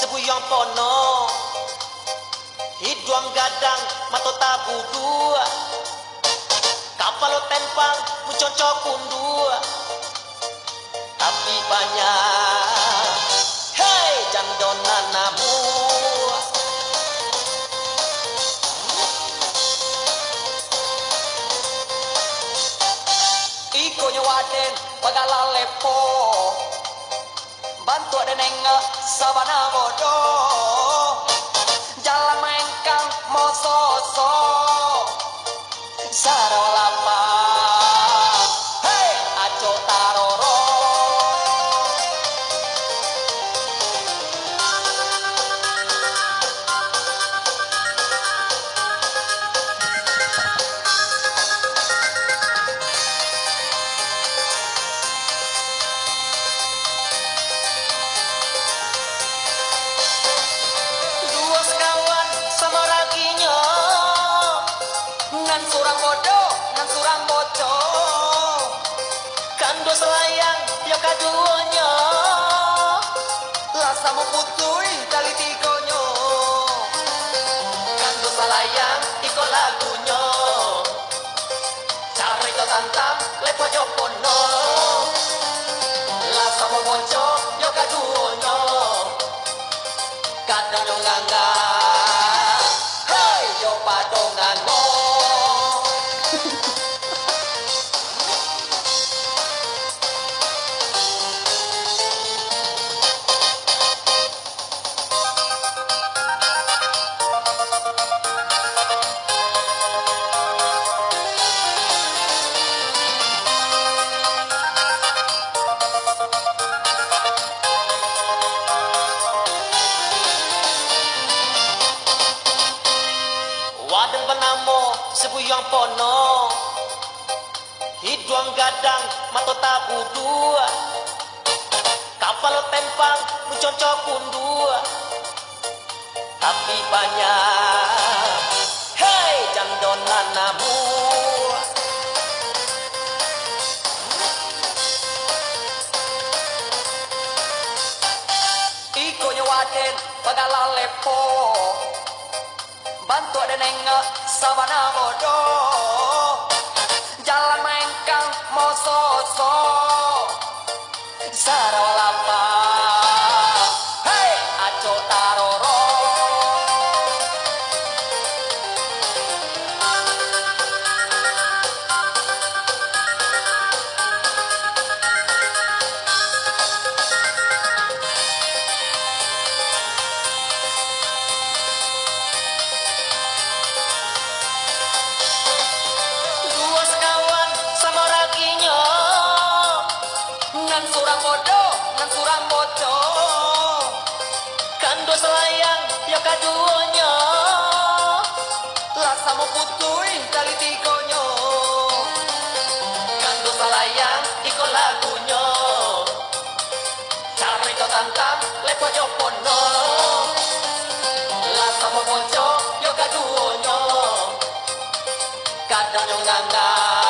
sebuyang pono hidung gadang mato tabu dua kapal tempang mucocok kundua tapi banyak hei jandonan namu iko nyawaden pagala lepo bantu ada nengah sabana bodoh jalan mengkang mososo sarolapa hei aco taroro nan surang bodoh, nan surang bocor kando selayang, yo kaduonyo lasa memputui kali tigonyo kando selayang, iko lagunyo cara itu tantang, lepo jopono lasa memonco, yo kaduonyo kadang yo nganga hei, yo padongan mo waden penamo sebuyang pono hidung gadang mato tabu dua kapal tempang mucocok kundua tapi banyak hei jandonan namu iko nyawaden pagala lepo bantu ada nengah sabana bodoh jalan mengkang mososo sarawalapa hei aco taroro nan surang bodoh, nan surang bocor kando selayang, yo kaduonyo lasa memputui kali tigonyo kando selayang, iko lagunyo cara itu tantang, lepo jopono lasa memonco, yo kaduonyo kadang yo nganga